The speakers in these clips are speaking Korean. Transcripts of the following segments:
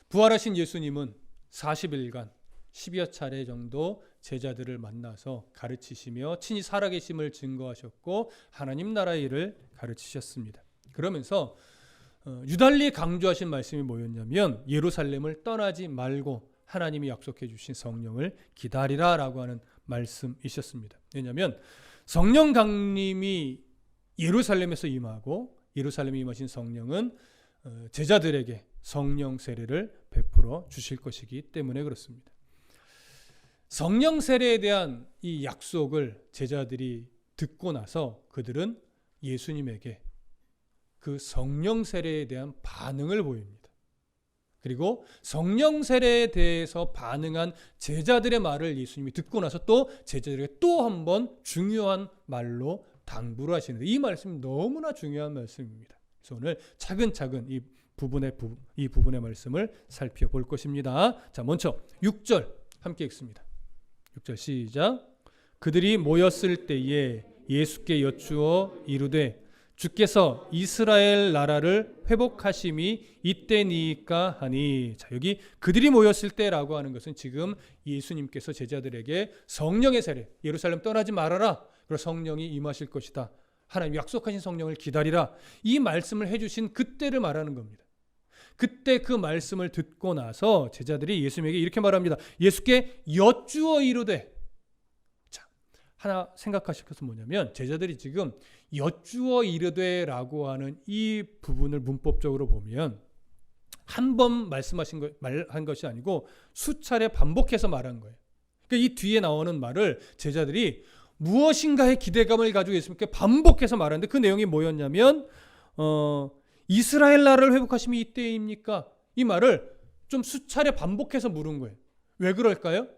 부활하신 예수님은 40일간 10여 차례 정도 제자들을 만나서 가르치시며 친히 살아계심을 증거하셨고 하나님 나라의 일을 가르치셨습니다. 그러면서 유달리 강조하신 말씀이 뭐였냐면 예루살렘을 떠나지 말고 하나님이 약속해 주신 성령을 기다리라라고 하는 말씀이셨습니다. 왜냐하면 성령 강림이 예루살렘에서 임하고 예루살렘에 임하신 성령은 제자들에게 성령 세례를 베풀어 주실 것이기 때문에 그렇습니다. 성령 세례에 대한 이 약속을 제자들이 듣고 나서 그들은 예수님에게 그 성령 세례에 대한 반응을 보입니다. 그리고 성령 세례에 대해서 반응한 제자들의 말을 예수님이 듣고 나서 또 제자들에게 또 한 번 중요한 말로 당부를 하시는데 이 말씀이 너무나 중요한 말씀입니다. 그래서 오늘 차근차근 이 부분의 말씀을 살펴볼 것입니다. 자, 먼저 6절 함께 읽습니다. 6절 시작. 그들이 모였을 때에 예수께 여쭈어 이르되 주께서 이스라엘 나라를 회복하심이 이때니까 하니. 자, 여기 그들이 모였을 때라고 하는 것은 지금 예수님께서 제자들에게 성령의 세례, 예루살렘 떠나지 말아라, 그리고 성령이 임하실 것이다, 하나님 약속하신 성령을 기다리라, 이 말씀을 해주신 그때를 말하는 겁니다. 그때 그 말씀을 듣고 나서 제자들이 예수님에게 이렇게 말합니다. 예수께 여쭈어 이르되. 자, 하나 생각하실 것은 뭐냐면 제자들이 지금 여쭈어 이르되라고 하는 이 부분을 문법적으로 보면 한 번 말한 것이 아니고 수차례 반복해서 말한 거예요. 그러니까 이 뒤에 나오는 말을 제자들이 무엇인가의 기대감을 가지고 예수님께 반복해서 말하는데 그 내용이 뭐였냐면 이스라엘 나라를 회복하심이 이때입니까? 이 말을 좀 수차례 반복해서 물은 거예요. 왜 그럴까요?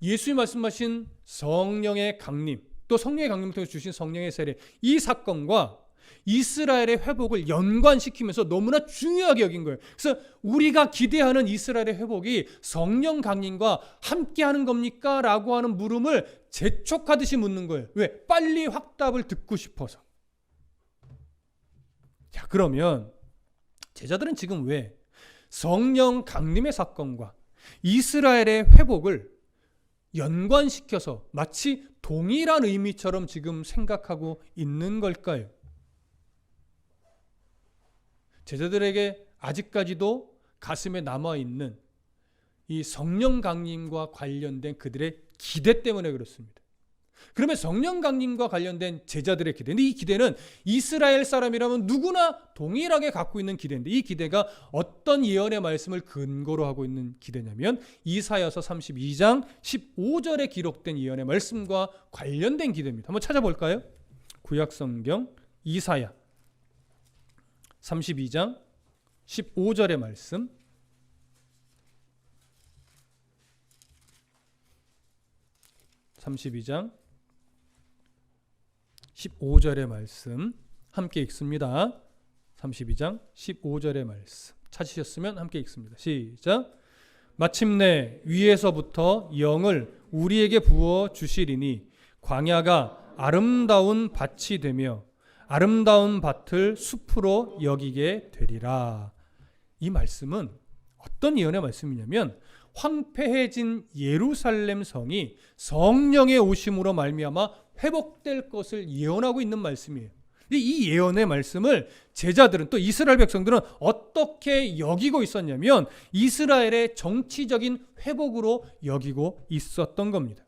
예수님이 말씀하신 성령의 강림, 또 성령의 강림을 통해 주신 성령의 세례, 이 사건과 이스라엘의 회복을 연관시키면서 너무나 중요하게 여긴 거예요. 그래서 우리가 기대하는 이스라엘의 회복이 성령 강림과 함께하는 겁니까? 라고 하는 물음을 재촉하듯이 묻는 거예요. 왜? 빨리 확답을 듣고 싶어서. 자, 그러면 제자들은 지금 왜 성령 강림의 사건과 이스라엘의 회복을 연관시켜서 마치 동일한 의미처럼 지금 생각하고 있는 걸까요? 제자들에게 아직까지도 가슴에 남아있는 이 성령 강림과 관련된 그들의 기대 때문에 그렇습니다. 그러면 성령 강림과 관련된 제자들의 기대인데 이 기대는 이스라엘 사람이라면 누구나 동일하게 갖고 있는 기대인데 이 기대가 어떤 예언의 말씀을 근거로 하고 있는 기대냐면 이사야서 32장 15절에 기록된 예언의 말씀과 관련된 기대입니다. 한번 찾아볼까요? 구약성경 이사야 32장 15절의 말씀. 32장 15절의 말씀 함께 읽습니다. 32장 15절의 말씀 찾으셨으면 함께 읽습니다. 시작. 마침내 위에서부터 영을 우리에게 부어 주시리니 광야가 아름다운 밭이 되며 아름다운 밭을 숲으로 여기게 되리라. 이 말씀은 어떤 예언의 말씀이냐면 황폐해진 예루살렘 성이 성령의 오심으로 말미암아 회복될 것을 예언하고 있는 말씀이에요. 이 예언의 말씀을 제자들은 또 이스라엘 백성들은 어떻게 여기고 있었냐면 이스라엘의 정치적인 회복으로 여기고 있었던 겁니다.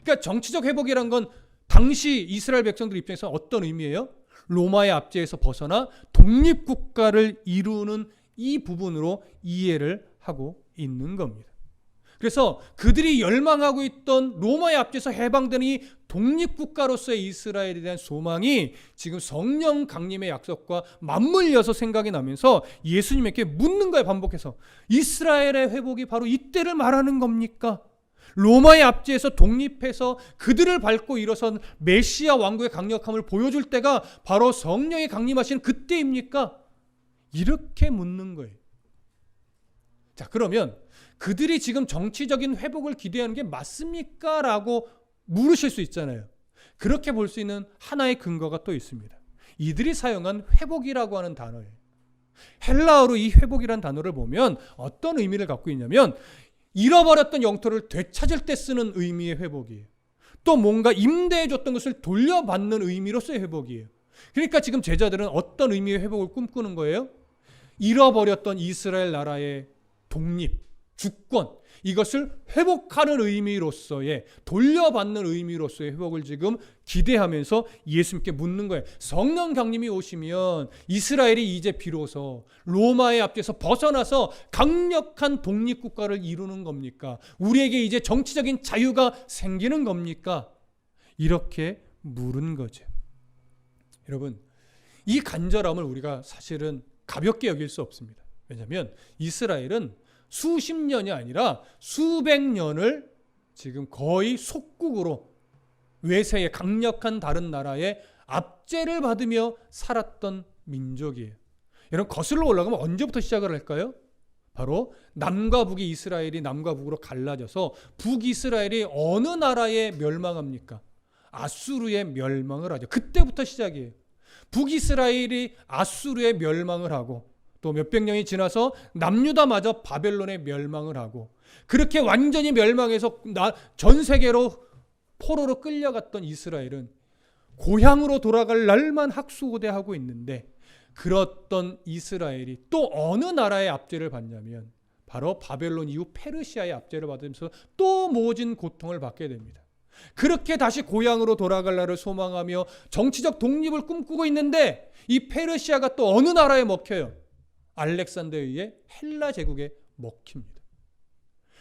그러니까 정치적 회복이란 건 당시 이스라엘 백성들 입장에서 어떤 의미예요? 로마의 압제에서 벗어나 독립국가를 이루는 이 부분으로 이해를 하고 있는 겁니다. 그래서 그들이 열망하고 있던 로마의 압제에서 해방되는 이 독립국가로서의 이스라엘에 대한 소망이 지금 성령 강림의 약속과 맞물려서 생각이 나면서 예수님에게 묻는 거예요. 반복해서. 이스라엘의 회복이 바로 이때를 말하는 겁니까? 로마의 압제에서 독립해서 그들을 밟고 일어선 메시아 왕국의 강력함을 보여줄 때가 바로 성령이 강림하시는 그때입니까? 이렇게 묻는 거예요. 자, 그러면 그들이 지금 정치적인 회복을 기대하는 게 맞습니까? 라고 물으실 수 있잖아요. 그렇게 볼 수 있는 하나의 근거가 또 있습니다. 이들이 사용한 회복이라고 하는 단어예요. 헬라어로 이 회복이란 단어를 보면 어떤 의미를 갖고 있냐면 잃어버렸던 영토를 되찾을 때 쓰는 의미의 회복이에요. 또 뭔가 임대해줬던 것을 돌려받는 의미로서의 회복이에요. 그러니까 지금 제자들은 어떤 의미의 회복을 꿈꾸는 거예요? 잃어버렸던 이스라엘 나라의 독립, 주권, 이것을 회복하는 의미로서의, 돌려받는 의미로서의 회복을 지금 기대하면서 예수님께 묻는 거예요. 성령 강림이 오시면 이스라엘이 이제 비로소 로마의 압제에서 벗어나서 강력한 독립국가를 이루는 겁니까? 우리에게 이제 정치적인 자유가 생기는 겁니까? 이렇게 물은 거죠. 여러분, 이 간절함을 우리가 사실은 가볍게 여길 수 없습니다. 왜냐하면 이스라엘은 수십 년이 아니라 수백 년을 지금 거의 속국으로 외세의 강력한 다른 나라의 압제를 받으며 살았던 민족이에요. 여러분, 거슬러 올라가면 언제부터 시작을 할까요? 바로 남과 북이 이스라엘이 남과 북으로 갈라져서 북이스라엘이 어느 나라에 멸망합니까? 아수르에 멸망을 하죠. 그때부터 시작이에요. 북이스라엘이 아수르에 멸망을 하고 또 몇백 년이 지나서 남유다마저 바벨론에 멸망을 하고 그렇게 완전히 멸망해서 전 세계로 포로로 끌려갔던 이스라엘은 고향으로 돌아갈 날만 학수고대하고 있는데 그렇던 이스라엘이 또 어느 나라의 압제를 받냐면 바로 바벨론 이후 페르시아의 압제를 받으면서 또 모진 고통을 받게 됩니다. 그렇게 다시 고향으로 돌아갈 날을 소망하며 정치적 독립을 꿈꾸고 있는데 이 페르시아가 또 어느 나라에 먹혀요? 알렉산더에 의해 헬라 제국에 먹힙니다.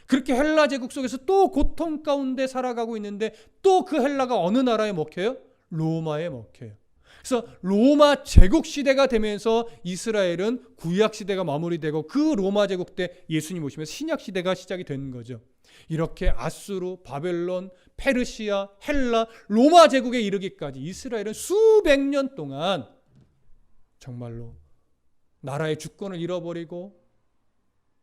그렇게 헬라 제국 속에서 또 고통 가운데 살아가고 있는데 또 그 헬라가 어느 나라에 먹혀요? 로마에 먹혀요. 그래서 로마 제국 시대가 되면서 이스라엘은 구약 시대가 마무리되고 그 로마 제국 때 예수님 오시면서 신약 시대가 시작이 되는 거죠. 이렇게 아수르, 바벨론, 페르시아, 헬라, 로마 제국에 이르기까지 이스라엘은 수백 년 동안 정말로 나라의 주권을 잃어버리고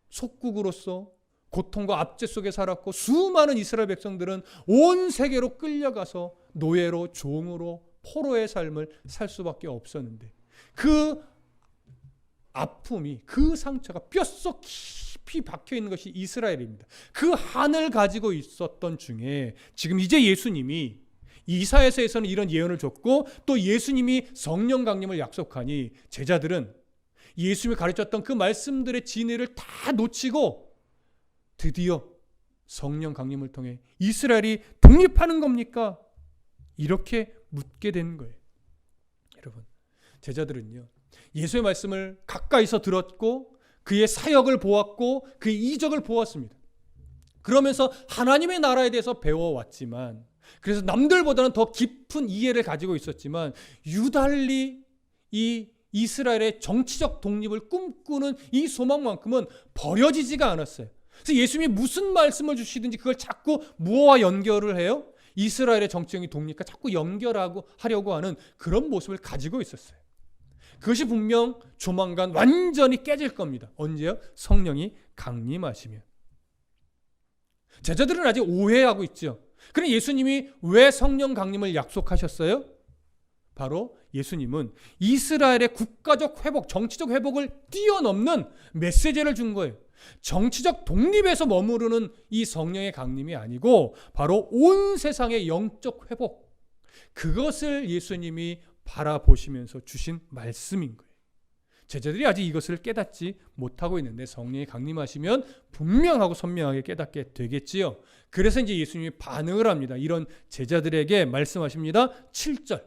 속국으로서 고통과 압제 속에 살았고 수많은 이스라엘 백성들은 온 세계로 끌려가서 노예로 종으로 포로의 삶을 살 수밖에 없었는데 그 아픔이 그 상처가 뼛속 깊이 박혀있는 것이 이스라엘입니다. 그 한을 가지고 있었던 중에 지금 이제 예수님이 이사야서에서는 이런 예언을 줬고 또 예수님이 성령 강림을 약속하니 제자들은 예수님이 가르쳤던 그 말씀들의 진리를 다 놓치고 드디어 성령 강림을 통해 이스라엘이 독립하는 겁니까? 이렇게 묻게 된 거예요. 여러분, 제자들은요 예수의 말씀을 가까이서 들었고 그의 사역을 보았고 그의 이적을 보았습니다. 그러면서 하나님의 나라에 대해서 배워왔지만 그래서 남들보다는 더 깊은 이해를 가지고 있었지만 유달리 이 이스라엘의 정치적 독립을 꿈꾸는 이 소망만큼은 버려지지가 않았어요. 그래서 예수님이 무슨 말씀을 주시든지 그걸 자꾸 무엇과 연결을 해요? 이스라엘의 정치적인 독립과 자꾸 하려고 하는 그런 모습을 가지고 있었어요. 그것이 분명 조만간 완전히 깨질 겁니다. 언제요? 성령이 강림하시면. 제자들은 아직 오해하고 있죠. 그럼 예수님이 왜 성령 강림을 약속하셨어요? 바로 예수님은 이스라엘의 국가적 회복, 정치적 회복을 뛰어넘는 메시지를 준 거예요. 정치적 독립에서 머무르는 이 성령의 강림이 아니고 바로 온 세상의 영적 회복, 그것을 예수님이 바라보시면서 주신 말씀인 거예요. 제자들이 아직 이것을 깨닫지 못하고 있는데 성령이 강림하시면 분명하고 선명하게 깨닫게 되겠지요. 그래서 이제 예수님이 반응을 합니다. 이런 제자들에게 말씀하십니다. 7절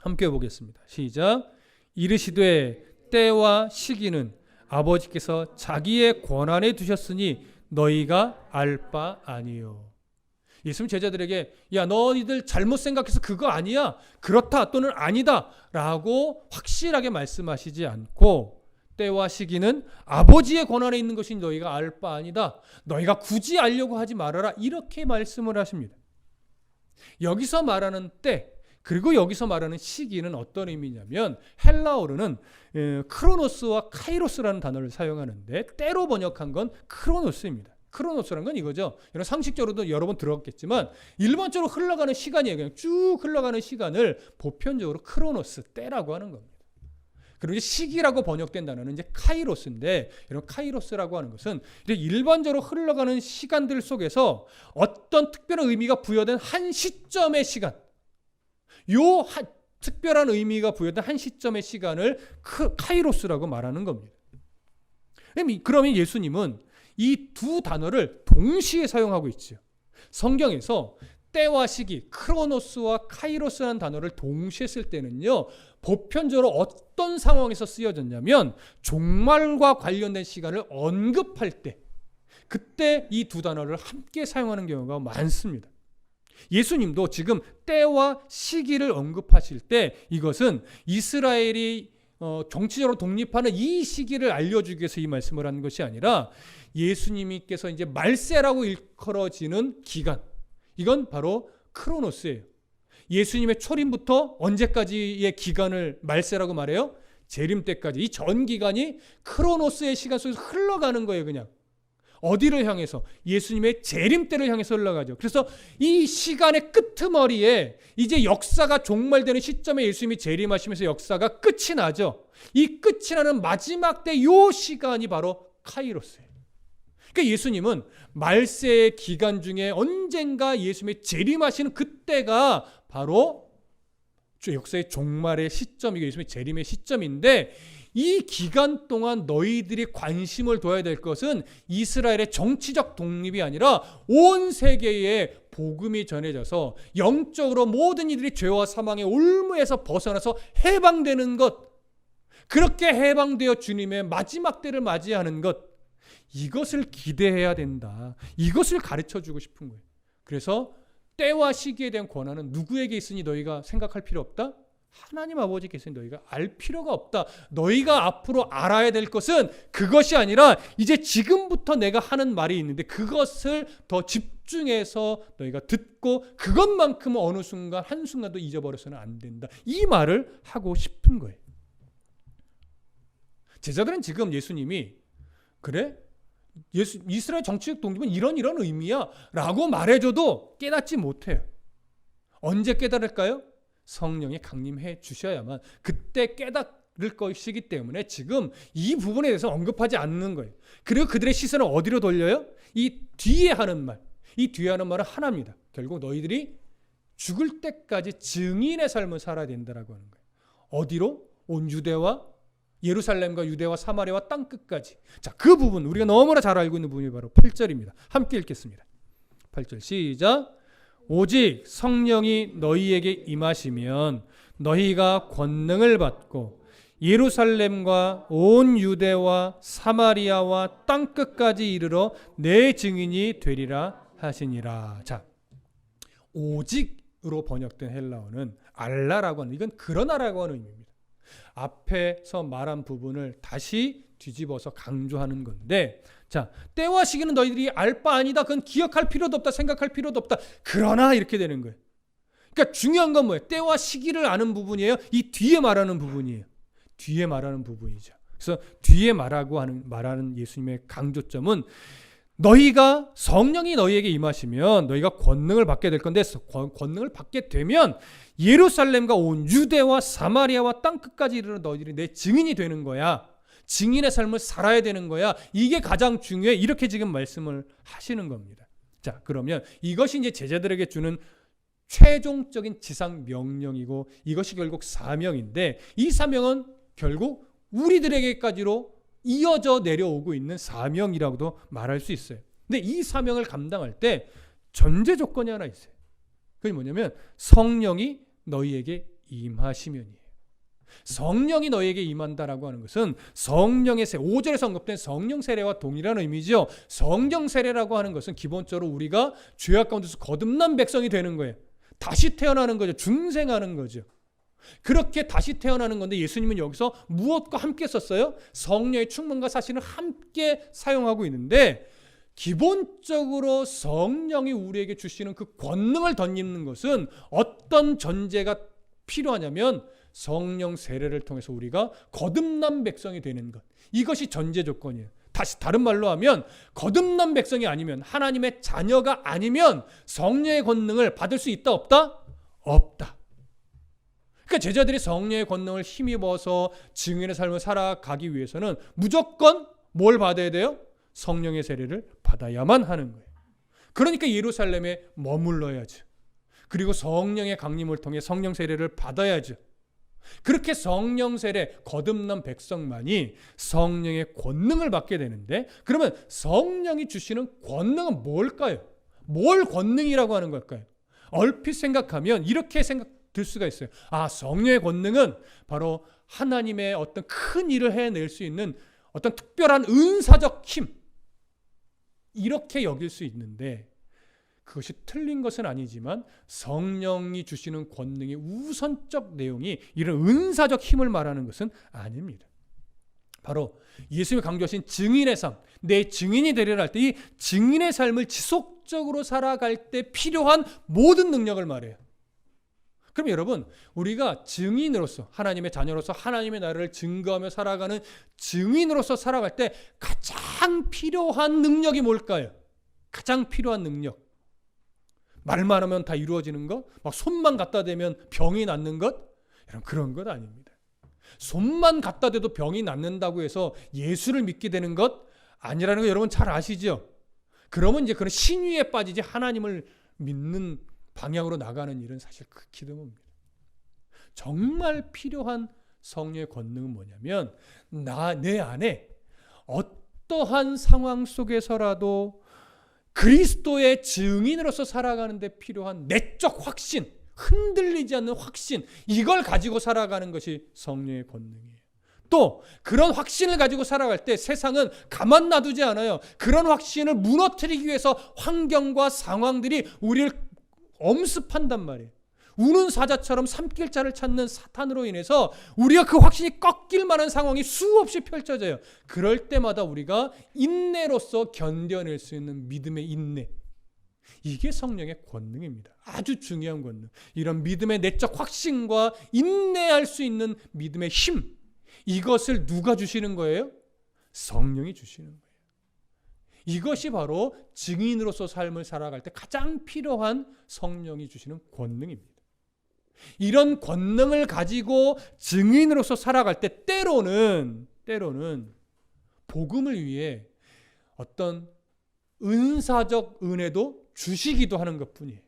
함께 보겠습니다. 시작. 이르시되 때와 시기는 아버지께서 자기의 권한에 두셨으니 너희가 알 바 아니요. 예수님 제자들에게 야 너희들 잘못 생각해서 그거 아니야, 그렇다 또는 아니다 라고 확실하게 말씀하시지 않고 때와 시기는 아버지의 권한에 있는 것이 너희가 알 바 아니다, 너희가 굳이 알려고 하지 말아라, 이렇게 말씀을 하십니다. 여기서 말하는 때 그리고 여기서 말하는 시기는 어떤 의미냐면 헬라어로는 크로노스와 카이로스라는 단어를 사용하는데 때로 번역한 건 크로노스입니다. 크로노스라는 건 이거죠. 여러분 상식적으로도 여러 번 들었겠지만 일반적으로 흘러가는 시간이에요. 그냥 쭉 흘러가는 시간을 보편적으로 크로노스, 때라고 하는 겁니다. 그리고 시기라고 번역된 단어는 이제 카이로스인데, 여러분 카이로스라고 하는 것은 일반적으로 흘러가는 시간들 속에서 어떤 특별한 의미가 부여된 한 시점의 시간, 특별한 의미가 부여된 한 시점의 시간을 카이로스라고 말하는 겁니다. 그러면 예수님은 이 두 단어를 동시에 사용하고 있죠. 성경에서 때와 시기, 크로노스와 카이로스라는 단어를 동시에 쓸 때는요, 보편적으로 어떤 상황에서 쓰여졌냐면 종말과 관련된 시간을 언급할 때, 그때 이 두 단어를 함께 사용하는 경우가 많습니다. 예수님도 지금 때와 시기를 언급하실 때 이것은 이스라엘이 정치적으로 독립하는 이 시기를 알려주기 위해서 이 말씀을 하는 것이 아니라 예수님께서 이제 말세라고 일컬어지는 기간, 이건 바로 크로노스예요. 예수님의 초림부터 언제까지의 기간을 말세라고 말해요? 재림 때까지. 이 전 기간이 크로노스의 시간 속에서 흘러가는 거예요. 그냥 어디를 향해서? 예수님의 재림 때를 향해서 흘러가죠. 그래서 이 시간의 끄트머리에 이제 역사가 종말되는 시점에 예수님이 재림하시면서 역사가 끝이 나죠. 이 끝이 나는 마지막 때 이 시간이 바로 카이로스예요. 그러니까 예수님은 말세의 기간 중에 언젠가 예수님의 재림하시는 그때가 바로 역사의 종말의 시점이고 예수님의 재림의 시점인데, 이 기간 동안 너희들이 관심을 둬야 될 것은 이스라엘의 정치적 독립이 아니라 온 세계에 복음이 전해져서 영적으로 모든 이들이 죄와 사망의 올무에서 벗어나서 해방되는 것, 그렇게 해방되어 주님의 마지막 때를 맞이하는 것, 이것을 기대해야 된다. 이것을 가르쳐주고 싶은 거예요. 그래서 때와 시기에 대한 권한은 누구에게 있으니 너희가 생각할 필요 없다? 하나님 아버지께 있으니 너희가 알 필요가 없다. 너희가 앞으로 알아야 될 것은 그것이 아니라 이제 지금부터 내가 하는 말이 있는데 그것을 더 집중해서 너희가 듣고 그것만큼은 어느 순간 한순간도 잊어버려서는 안 된다. 이 말을 하고 싶은 거예요. 제자들은 지금 예수님이 그래? 이스라엘 정치적 독립은 이런 의미야 라고 말해줘도 깨닫지 못해요. 언제 깨달을까요? 성령이 강림해 주셔야만 그때 깨달을 것이기 때문에 지금 이 부분에 대해서 언급하지 않는 거예요. 그리고 그들의 시선을 어디로 돌려요? 이 뒤에 하는 말. 이 뒤에 하는 말은 하나입니다. 결국 너희들이 죽을 때까지 증인의 삶을 살아야 된다라고 하는 거예요. 어디로? 온 유대와 예루살렘과 유대와 사마리아와 땅 끝까지. 자, 그 부분 우리가 너무나 잘 알고 있는 부분이 바로 8절입니다. 함께 읽겠습니다. 8절 시작. 오직 성령이 너희에게 임하시면 너희가 권능을 받고 예루살렘과 온 유대와 사마리아와 땅 끝까지 이르러 내 증인이 되리라 하시니라. 자, 오직으로 번역된 헬라어는 알라라고 하는, 이건 그러나라고 하는 의미입니다. 앞에서 말한 부분을 다시 뒤집어서 강조하는 건데, 자, 때와 시기는 너희들이 알 바 아니다. 그건 기억할 필요도 없다. 생각할 필요도 없다. 그러나 이렇게 되는 거예요. 그러니까 중요한 건 뭐예요? 때와 시기를 아는 부분이에요. 이 뒤에 말하는 부분이에요. 뒤에 말하는 부분이죠. 그래서 뒤에 말하는 예수님의 강조점은 너희가 성령이 너희에게 임하시면 너희가 권능을 받게 될 건데, 권능을 받게 되면 예루살렘과 온 유대와 사마리아와 땅 끝까지 이르러 너희들이 내 증인이 되는 거야. 증인의 삶을 살아야 되는 거야. 이게 가장 중요해. 이렇게 지금 말씀을 하시는 겁니다. 자, 그러면 이것이 이제 제자들에게 주는 최종적인 지상 명령이고 이것이 결국 사명인데, 이 사명은 결국 우리들에게까지로 이어져 내려오고 있는 사명이라고도 말할 수 있어요. 근데 이 사명을 감당할 때 전제 조건이 하나 있어요. 그게 뭐냐면 성령이 너희에게 임하시면이에요. 성령이 너희에게 임한다라고 하는 것은 성령의 세, 5절에서 언급된 성령 세례와 동일한 의미죠. 성령 세례라고 하는 것은 기본적으로 우리가 죄악 가운데서 거듭난 백성이 되는 거예요. 다시 태어나는 거죠. 중생하는 거죠. 그렇게 다시 태어나는 건데 예수님은 여기서 무엇과 함께 썼어요? 성령의 충만과 사실을 함께 사용하고 있는데, 기본적으로 성령이 우리에게 주시는 그 권능을 덧입는 것은 어떤 전제가 필요하냐면 성령 세례를 통해서 우리가 거듭난 백성이 되는 것, 이것이 전제 조건이에요. 다른 말로 하면 거듭난 백성이 아니면, 하나님의 자녀가 아니면 성령의 권능을 받을 수 있다 없다? 없다. 그러니까 제자들이 성령의 권능을 힘입어서 증인의 삶을 살아가기 위해서는 무조건 뭘 받아야 돼요? 성령의 세례를 받아야만 하는 거예요. 그러니까 예루살렘에 머물러야죠. 그리고 성령의 강림을 통해 성령 세례를 받아야죠. 그렇게 성령 세례 거듭난 백성만이 성령의 권능을 받게 되는데, 그러면 성령이 주시는 권능은 뭘까요? 뭘 권능이라고 하는 걸까요? 얼핏 생각하면 이렇게 들 수가 있어요. 성령의 권능은 바로 하나님의 어떤 큰 일을 해낼 수 있는 어떤 특별한 은사적 힘, 이렇게 여길 수 있는데, 그것이 틀린 것은 아니지만 성령이 주시는 권능의 우선적 내용이 이런 은사적 힘을 말하는 것은 아닙니다. 바로 예수님이 강조하신 증인의 삶, 내 증인이 되리라 할 때 이 증인의 삶을 지속적으로 살아갈 때 필요한 모든 능력을 말해요. 그럼 여러분, 우리가 증인으로서, 하나님의 자녀로서 하나님의 나라를 증거하며 살아가는 증인으로서 살아갈 때 가장 필요한 능력이 뭘까요? 가장 필요한 능력. 말만 하면 다 이루어지는 것? 막 손만 갖다 대면 병이 낫는 것? 여러분, 그런 것 아닙니다. 손만 갖다 대도 병이 낫는다고 해서 예수를 믿게 되는 것 아니라는 거 여러분 잘 아시죠? 그러면 이제 그런 신위에 빠지지 하나님을 믿는 방향으로 나가는 일은 사실 극히 드뭅니다. 정말 필요한 성령의 권능은 뭐냐면, 내 안에 어떠한 상황 속에서라도 그리스도의 증인으로서 살아가는 데 필요한 내적 확신, 흔들리지 않는 확신, 이걸 가지고 살아가는 것이 성령의 권능이에요. 또 그런 확신을 가지고 살아갈 때 세상은 가만 놔두지 않아요. 그런 확신을 무너뜨리기 위해서 환경과 상황들이 우리를 엄습한단 말이에요. 우는 사자처럼 삼킬 자를 찾는 사탄으로 인해서 우리가 그 확신이 꺾일 만한 상황이 수없이 펼쳐져요. 그럴 때마다 우리가 인내로서 견뎌낼 수 있는 믿음의 인내, 이게 성령의 권능입니다. 아주 중요한 권능. 이런 믿음의 내적 확신과 인내할 수 있는 믿음의 힘, 이것을 누가 주시는 거예요? 성령이 주시는 거예요. 이것이 바로 증인으로서 삶을 살아갈 때 가장 필요한 성령이 주시는 권능입니다. 이런 권능을 가지고 증인으로서 살아갈 때 때로는 복음을 위해 어떤 은사적 은혜도 주시기도 하는 것뿐이에요.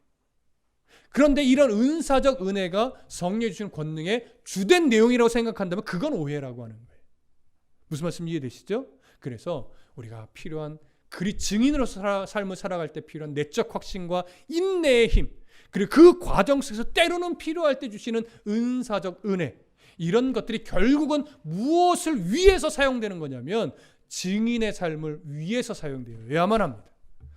그런데 이런 은사적 은혜가 성령이 주시는 권능의 주된 내용이라고 생각한다면 그건 오해라고 하는 거예요. 무슨 말씀 이해되시죠? 그래서 우리가 필요한 증인으로서 삶을 살아갈 때 필요한 내적 확신과 인내의 힘, 그리고 그 과정 속에서 때로는 필요할 때 주시는 은사적 은혜, 이런 것들이 결국은 무엇을 위해서 사용되는 거냐면 증인의 삶을 위해서 사용되어야만 합니다.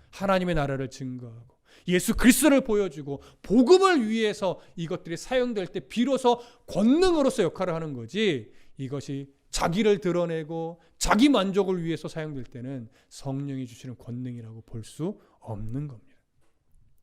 하나님의 나라를 증거하고 예수 그리스도를 보여주고 복음을 위해서 이것들이 사용될 때 비로소 권능으로서 역할을 하는 거지, 이것이 자기를 드러내고 자기 만족을 위해서 사용될 때는 성령이 주시는 권능이라고 볼 수 없는 겁니다.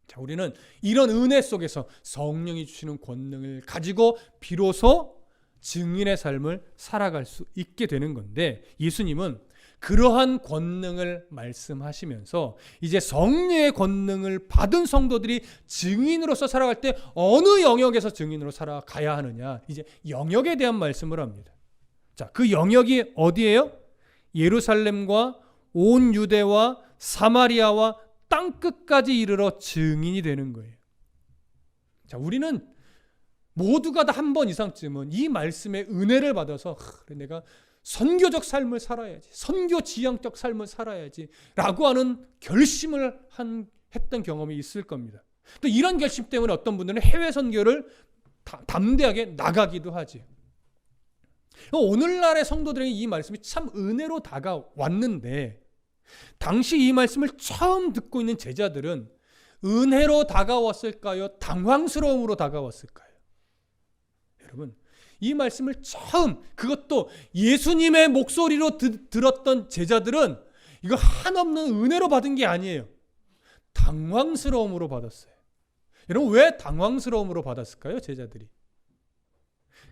자, 우리는 이런 은혜 속에서 성령이 주시는 권능을 가지고 비로소 증인의 삶을 살아갈 수 있게 되는 건데, 예수님은 그러한 권능을 말씀하시면서 이제 성령의 권능을 받은 성도들이 증인으로서 살아갈 때 어느 영역에서 증인으로 살아가야 하느냐, 이제 영역에 대한 말씀을 합니다. 자, 그 영역이 어디예요? 예루살렘과 온 유대와 사마리아와 땅끝까지 이르러 증인이 되는 거예요. 자, 우리는 모두가 다 한 번 이상쯤은 이 말씀의 은혜를 받아서 그래, 내가 선교적 삶을 살아야지, 선교 지향적 삶을 살아야지 라고 하는 결심을 했던 경험이 있을 겁니다. 또 이런 결심 때문에 어떤 분들은 해외 선교를 담대하게 나가기도 하지. 오늘날의 성도들에게 이 말씀이 참 은혜로 다가왔는데, 당시 이 말씀을 처음 듣고 있는 제자들은 은혜로 다가왔을까요? 당황스러움으로 다가왔을까요? 여러분, 이 말씀을 처음, 그것도 예수님의 목소리로 들었던 제자들은 이거 한없는 은혜로 받은 게 아니에요. 당황스러움으로 받았어요. 여러분, 왜 당황스러움으로 받았을까요? 제자들이.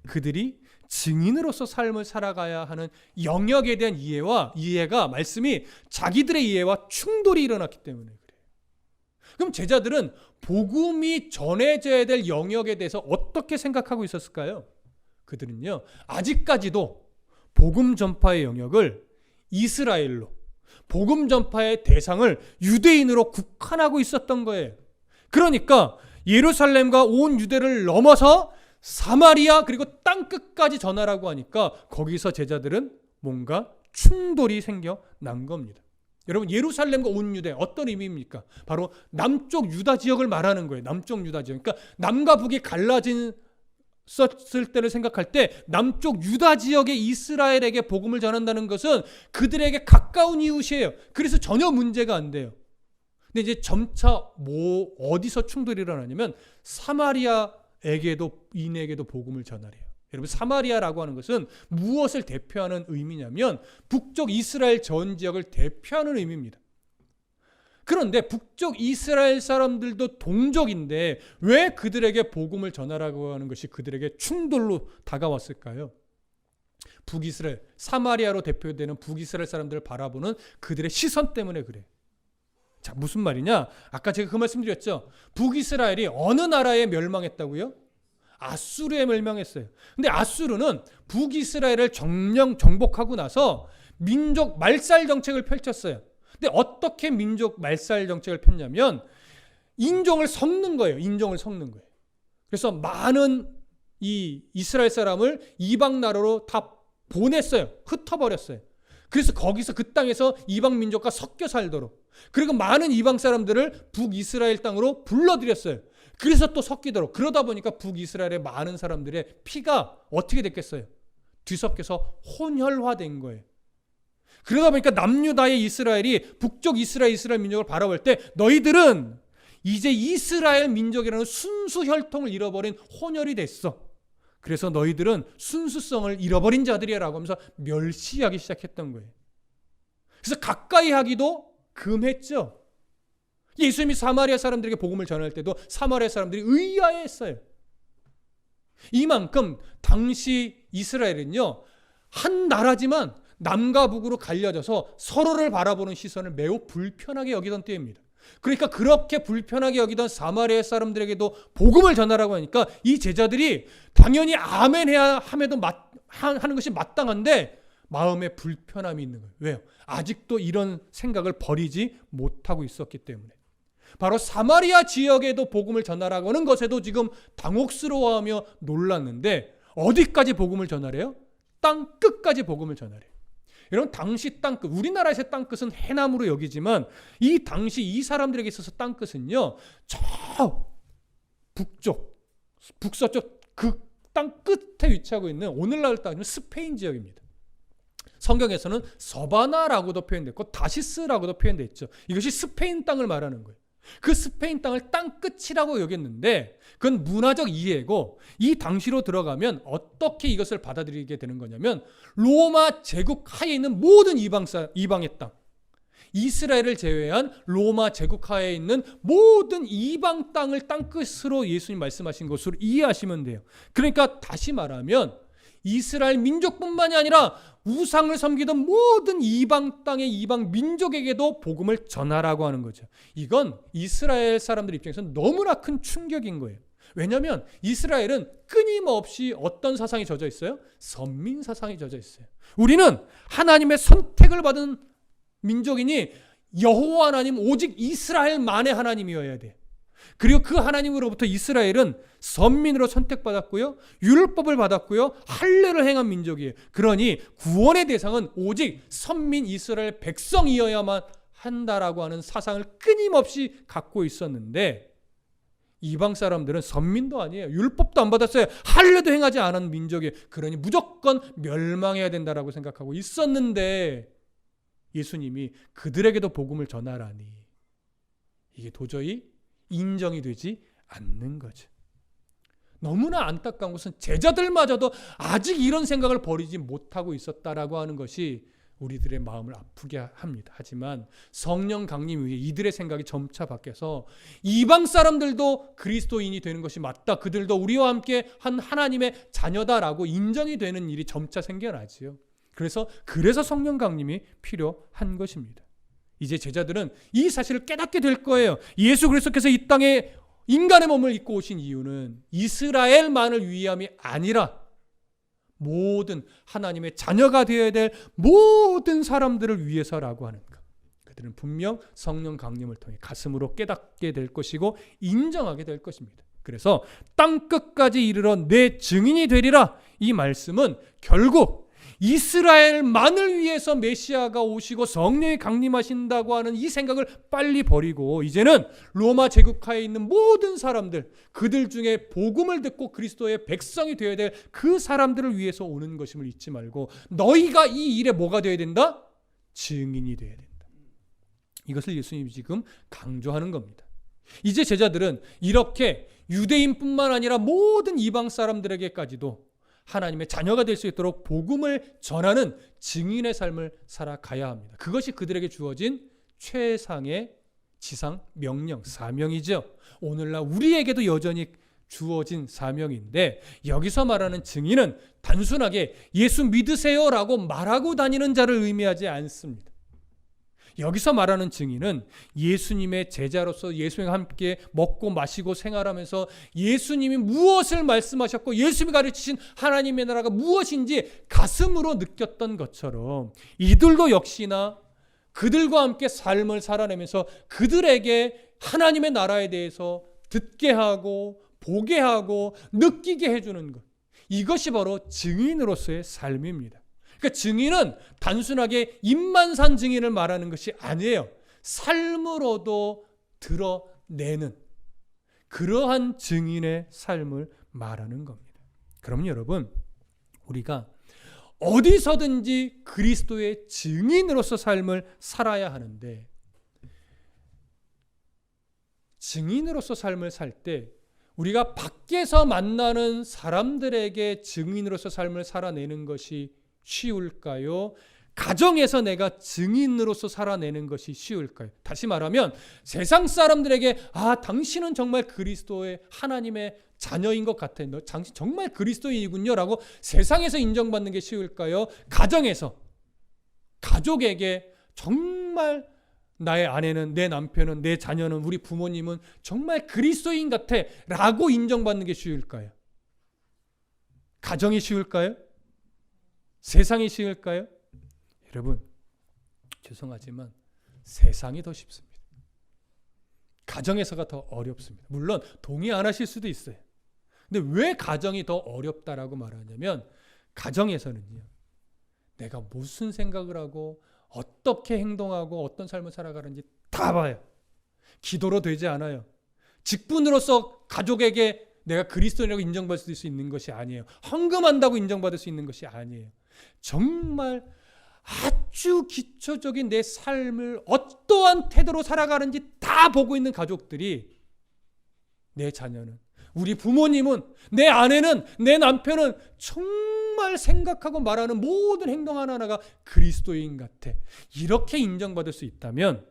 그들이 증인으로서 삶을 살아가야 하는 영역에 대한 이해가 말씀이 자기들의 이해와 충돌이 일어났기 때문에 그래요. 그럼 제자들은 복음이 전해져야 될 영역에 대해서 어떻게 생각하고 있었을까요? 그들은요, 아직까지도 복음 전파의 영역을 이스라엘로, 복음 전파의 대상을 유대인으로 국한하고 있었던 거예요. 그러니까 예루살렘과 온 유대를 넘어서 사마리아 그리고 땅끝까지 전하라고 하니까 거기서 제자들은 뭔가 충돌이 생겨난 겁니다. 여러분, 예루살렘과 온 유대 어떤 의미입니까? 바로 남쪽 유다 지역을 말하는 거예요. 남쪽 유다 지역. 그러니까 남과 북이 갈라진 썼을 때를 생각할 때 남쪽 유다 지역의 이스라엘에게 복음을 전한다는 것은 그들에게 가까운 이웃이에요. 그래서 전혀 문제가 안 돼요. 근데 이제 점차 어디서 충돌이 일어나냐면 사마리아에게도 인에게도 복음을 전하래요. 여러분, 사마리아라고 하는 것은 무엇을 대표하는 의미냐면 북쪽 이스라엘 전 지역을 대표하는 의미입니다. 그런데 북쪽 이스라엘 사람들도 동족인데 왜 그들에게 복음을 전하라고 하는 것이 그들에게 충돌로 다가왔을까요? 북이스라엘, 사마리아로 대표되는 북이스라엘 사람들을 바라보는 그들의 시선 때문에 그래요. 자, 무슨 말이냐? 아까 제가 그 말씀드렸죠. 북이스라엘이 어느 나라에 멸망했다고요? 아수르에 멸망했어요. 근데 아수르는 북이스라엘을 정복하고 나서 민족 말살 정책을 펼쳤어요. 근데 어떻게 민족 말살 정책을 폈냐면 인종을 섞는 거예요. 인종을 섞는 거예요. 그래서 많은 이 이스라엘 사람을 이방 나라로 다 보냈어요. 흩어버렸어요. 그래서 거기서 그 땅에서 이방 민족과 섞여 살도록, 그리고 많은 이방 사람들을 북이스라엘 땅으로 불러들였어요. 그래서 또 섞이도록. 그러다 보니까 북이스라엘의 많은 사람들의 피가 어떻게 됐겠어요? 뒤섞여서 혼혈화된 거예요. 그러다 보니까 남유다의 이스라엘이 북쪽 이스라엘 민족을 바라볼 때 너희들은 이제 이스라엘 민족이라는 순수 혈통을 잃어버린 혼혈이 됐어. 그래서 너희들은 순수성을 잃어버린 자들이라고 하면서 멸시하기 시작했던 거예요. 그래서 가까이 하기도 금했죠. 예수님이 사마리아 사람들에게 복음을 전할 때도 사마리아 사람들이 의아해했어요. 이만큼 당시 이스라엘은요, 한 나라지만 남과 북으로 갈려져서 서로를 바라보는 시선을 매우 불편하게 여기던 때입니다. 그러니까 그렇게 불편하게 여기던 사마리아 사람들에게도 복음을 전하라고 하니까 이 제자들이 당연히 아멘 해야 함에도 하는 것이 마땅한데 마음에 불편함이 있는 거예요. 왜요? 아직도 이런 생각을 버리지 못하고 있었기 때문에. 바로 사마리아 지역에도 복음을 전하라고 하는 것에도 지금 당혹스러워하며 놀랐는데 어디까지 복음을 전하래요? 땅 끝까지 복음을 전하래요. 여러분, 당시 땅끝, 우리나라에서의 땅끝은 해남으로 여기지만 이 당시 이 사람들에게 있어서 땅끝은요, 저 북쪽, 북서쪽 그 땅 끝에 위치하고 있는 오늘날 따지면 스페인 지역입니다. 성경에서는 서바나라고도 표현됐고 다시스라고도 표현되어 있죠. 이것이 스페인 땅을 말하는 거예요. 그 스페인 땅을 땅 끝이라고 여겼는데 그건 문화적 이해고, 이 당시로 들어가면 어떻게 이것을 받아들이게 되는 거냐면 로마 제국 하에 있는 모든 이방의 땅, 이스라엘을 제외한 로마 제국 하에 있는 모든 이방 땅을 땅끝으로 예수님 말씀하신 것으로 이해하시면 돼요. 그러니까 다시 말하면 이스라엘 민족뿐만이 아니라 우상을 섬기던 모든 이방 땅의 이방 민족에게도 복음을 전하라고 하는 거죠. 이건 이스라엘 사람들 입장에서는 너무나 큰 충격인 거예요. 왜냐하면 이스라엘은 끊임없이 어떤 사상이 젖어 있어요? 선민 사상이 젖어 있어요. 우리는 하나님의 선택을 받은 민족이니 여호와 하나님, 오직 이스라엘만의 하나님이어야 돼. 그리고 그 하나님으로부터 이스라엘은 선민으로 선택받았고요, 율법을 받았고요, 할례를 행한 민족이에요. 그러니 구원의 대상은 오직 선민 이스라엘 백성이어야만 한다라고 하는 사상을 끊임없이 갖고 있었는데, 이방 사람들은 선민도 아니에요. 율법도 안 받았어요. 할례도 행하지 않은 민족이에요. 그러니 무조건 멸망해야 된다라고 생각하고 있었는데 예수님이 그들에게도 복음을 전하라니 이게 도저히 인정이 되지 않는 거죠. 너무나 안타까운 것은 제자들마저도 아직 이런 생각을 버리지 못하고 있었다라고 하는 것이 우리들의 마음을 아프게 합니다. 하지만 성령 강림 위에 이들의 생각이 점차 바뀌어서 이방 사람들도 그리스도인이 되는 것이 맞다, 그들도 우리와 함께 한 하나님의 자녀다라고 인정이 되는 일이 점차 생겨나지요. 그래서 성령 강림이 필요한 것입니다. 이제 제자들은 이 사실을 깨닫게 될 거예요. 예수 그리스도께서 이 땅에 인간의 몸을 입고 오신 이유는 이스라엘만을 위함이 아니라 모든 하나님의 자녀가 되어야 될 모든 사람들을 위해서라고 하는 것. 그들은 분명 성령 강림을 통해 가슴으로 깨닫게 될 것이고 인정하게 될 것입니다. 그래서 땅 끝까지 이르러 내 증인이 되리라. 이 말씀은 결국 이스라엘만을 위해서 메시아가 오시고 성령이 강림하신다고 하는 이 생각을 빨리 버리고 이제는 로마 제국하에 있는 모든 사람들, 그들 중에 복음을 듣고 그리스도의 백성이 되어야 될 그 사람들을 위해서 오는 것임을 잊지 말고 너희가 이 일에 뭐가 되어야 된다? 증인이 되어야 된다. 이것을 예수님이 지금 강조하는 겁니다. 이제 제자들은 이렇게 유대인뿐만 아니라 모든 이방 사람들에게까지도 하나님의 자녀가 될 수 있도록 복음을 전하는 증인의 삶을 살아가야 합니다. 그것이 그들에게 주어진 최상의 지상 명령, 사명이죠. 오늘날 우리에게도 여전히 주어진 사명인데 여기서 말하는 증인은 단순하게 예수 믿으세요라고 말하고 다니는 자를 의미하지 않습니다. 여기서 말하는 증인은 예수님의 제자로서 예수님과 함께 먹고 마시고 생활하면서 예수님이 무엇을 말씀하셨고 예수님이 가르치신 하나님의 나라가 무엇인지 가슴으로 느꼈던 것처럼 이들도 역시나 그들과 함께 삶을 살아내면서 그들에게 하나님의 나라에 대해서 듣게 하고 보게 하고 느끼게 해주는 것. 이것이 바로 증인으로서의 삶입니다. 그러니까 증인은 단순하게 입만 산 증인을 말하는 것이 아니에요. 삶으로도 드러내는 그러한 증인의 삶을 말하는 겁니다. 그럼 여러분, 우리가 어디서든지 그리스도의 증인으로서 삶을 살아야 하는데 증인으로서 삶을 살 때 우리가 밖에서 만나는 사람들에게 증인으로서 삶을 살아내는 것이 쉬울까요? 가정에서 내가 증인으로서 살아내는 것이 쉬울까요? 다시 말하면 세상 사람들에게 당신은 정말 그리스도의 하나님의 자녀인 것 같아요. 너 당신 정말 그리스도인이군요 라고 세상에서 인정받는 게 쉬울까요? 가정에서 가족에게 정말 나의 아내는, 내 남편은, 내 자녀는, 우리 부모님은 정말 그리스도인 같아 라고 인정받는 게 쉬울까요? 가정이 쉬울까요? 세상이 쉬울까요? 여러분, 죄송하지만 세상이 더 쉽습니다. 가정에서가 더 어렵습니다. 물론 동의 안 하실 수도 있어요. 근데 왜 가정이 더 어렵다라고 말하냐면 가정에서는요, 내가 무슨 생각을 하고 어떻게 행동하고 어떤 삶을 살아가는지 다 봐요. 기도로 되지 않아요. 직분으로서 가족에게 내가 그리스도인이라고 인정받을 수 있는 것이 아니에요. 헌금한다고 인정받을 수 있는 것이 아니에요. 정말 아주 기초적인 내 삶을 어떠한 태도로 살아가는지 다 보고 있는 가족들이, 내 자녀는, 우리 부모님은, 내 아내는, 내 남편은 정말 생각하고 말하는 모든 행동 하나하나가 그리스도인 같아, 이렇게 인정받을 수 있다면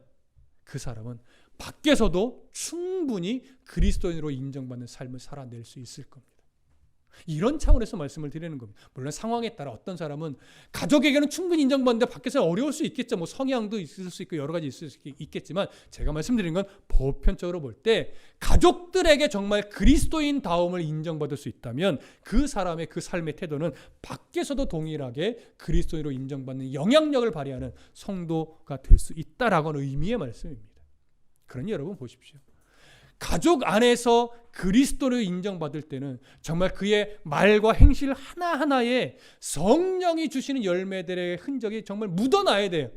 그 사람은 밖에서도 충분히 그리스도인으로 인정받는 삶을 살아낼 수 있을 겁니다. 이런 차원에서 말씀을 드리는 겁니다. 물론 상황에 따라 어떤 사람은 가족에게는 충분히 인정받는데 밖에서 어려울 수 있겠죠. 뭐 성향도 있을 수 있고 여러 가지 있을 수 있겠지만 제가 말씀드린 건 보편적으로 볼 때 가족들에게 정말 그리스도인다움을 인정받을 수 있다면 그 사람의 그 삶의 태도는 밖에서도 동일하게 그리스도인으로 인정받는 영향력을 발휘하는 성도가 될 수 있다라고 하는 의미의 말씀입니다. 그러니 여러분 보십시오. 가족 안에서 그리스도를 인정받을 때는 정말 그의 말과 행실 하나하나에 성령이 주시는 열매들의 흔적이 정말 묻어나야 돼요.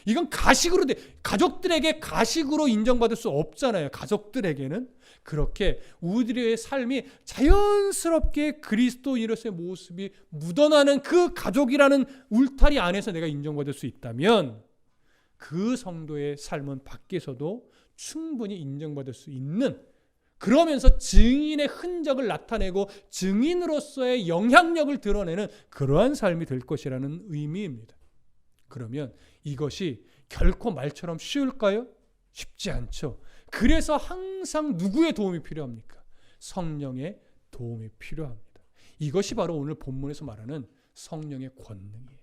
이건 가식으로 돼. 가족들에게 가식으로 인정받을 수 없잖아요. 가족들에게는 그렇게 우리의 삶이 자연스럽게 그리스도인으로서의 모습이 묻어나는 그 가족이라는 울타리 안에서 내가 인정받을 수 있다면 그 성도의 삶은 밖에서도 충분히 인정받을 수 있는, 그러면서 증인의 흔적을 나타내고 증인으로서의 영향력을 드러내는 그러한 삶이 될 것이라는 의미입니다. 그러면 이것이 결코 말처럼 쉬울까요? 쉽지 않죠. 그래서 항상 누구의 도움이 필요합니까? 성령의 도움이 필요합니다. 이것이 바로 오늘 본문에서 말하는 성령의 권능이에요.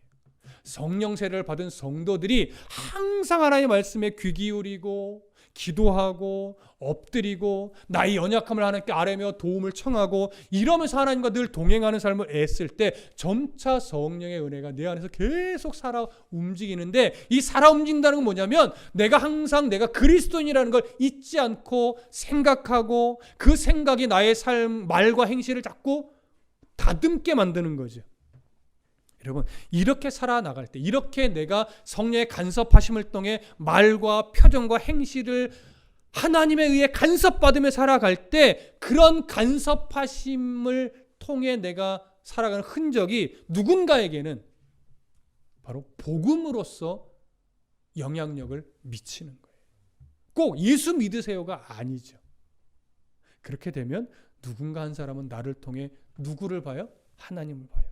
성령 세례를 받은 성도들이 항상 하나님의 말씀에 귀 기울이고 기도하고 엎드리고 나의 연약함을 하나님께 아뢰며 도움을 청하고 이러면서 하나님과 늘 동행하는 삶을 애쓸 때 점차 성령의 은혜가 내 안에서 계속 살아 움직이는데, 이 살아 움직인다는 건 뭐냐면 내가 항상 내가 그리스도인이라는 걸 잊지 않고 생각하고 그 생각이 나의 삶, 말과 행실을 자꾸 다듬게 만드는 거죠. 여러분, 이렇게 살아나갈 때, 이렇게 내가 성령의 간섭하심을 통해 말과 표정과 행실을 하나님에 의해 간섭받으며 살아갈 때, 그런 간섭하심을 통해 내가 살아가는 흔적이 누군가에게는 바로 복음으로서 영향력을 미치는 거예요. 꼭 예수 믿으세요가 아니죠. 그렇게 되면 누군가 한 사람은 나를 통해 누구를 봐요? 하나님을 봐요.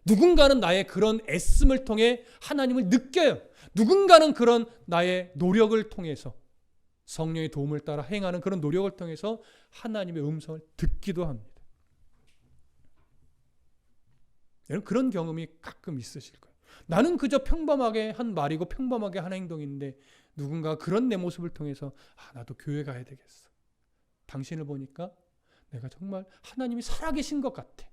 누군가는 나의 그런 애씀을 통해 하나님을 느껴요. 누군가는 그런 나의 노력을 통해서, 성령의 도움을 따라 행하는 그런 노력을 통해서 하나님의 음성을 듣기도 합니다. 여러분, 그런 경험이 가끔 있으실 거예요. 나는 그저 평범하게 한 말이고 평범하게 한 행동인데 누군가 그런 내 모습을 통해서 나도 교회 가야 되겠어. 당신을 보니까 내가 정말 하나님이 살아계신 것 같아.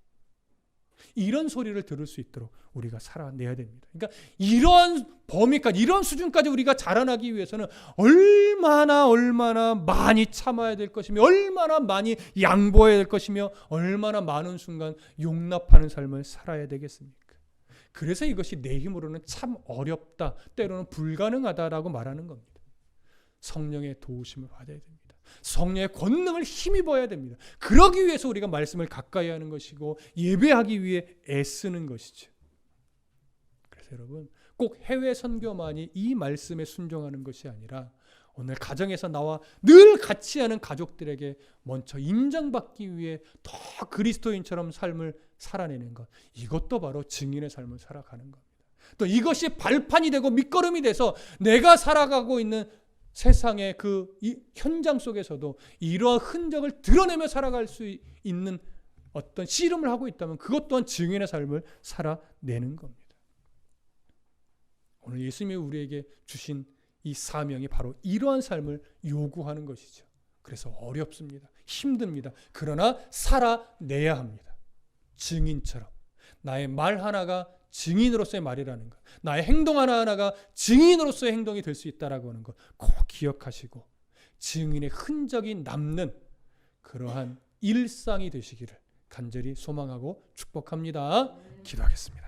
이런 소리를 들을 수 있도록 우리가 살아내야 됩니다. 그러니까 이런 범위까지, 이런 수준까지 우리가 자라나기 위해서는 얼마나 많이 참아야 될 것이며, 얼마나 많이 양보해야 될 것이며, 얼마나 많은 순간 용납하는 삶을 살아야 되겠습니까? 그래서 이것이 내 힘으로는 참 어렵다, 때로는 불가능하다라고 말하는 겁니다. 성령의 도우심을 받아야 됩니다. 성령의 권능을 힘입어야 됩니다. 그러기 위해서 우리가 말씀을 가까이 하는 것이고 예배하기 위해 애쓰는 것이죠. 그래서 여러분, 꼭 해외 선교만이 이 말씀에 순종하는 것이 아니라 오늘 가정에서 나와 늘 같이 하는 가족들에게 먼저 인정받기 위해 더 그리스도인처럼 삶을 살아내는 것, 이것도 바로 증인의 삶을 살아가는 겁니다. 또 이것이 발판이 되고 밑거름이 돼서 내가 살아가고 있는 세상의 그 현장 속에서도 이러한 흔적을 드러내며 살아갈 수 있는 어떤 씨름을 하고 있다면 그것 또한 증인의 삶을 살아내는 겁니다. 오늘 예수님이 우리에게 주신 이 사명이 바로 이러한 삶을 요구하는 것이죠. 그래서 어렵습니다. 힘듭니다. 그러나 살아내야 합니다. 증인처럼. 나의 말 하나가 증인으로서의 말이라는 것, 나의 행동 하나하나가 증인으로서의 행동이 될 수 있다라고 하는 것 꼭 기억하시고 증인의 흔적이 남는 그러한 일상이 되시기를 간절히 소망하고 축복합니다. 기도하겠습니다.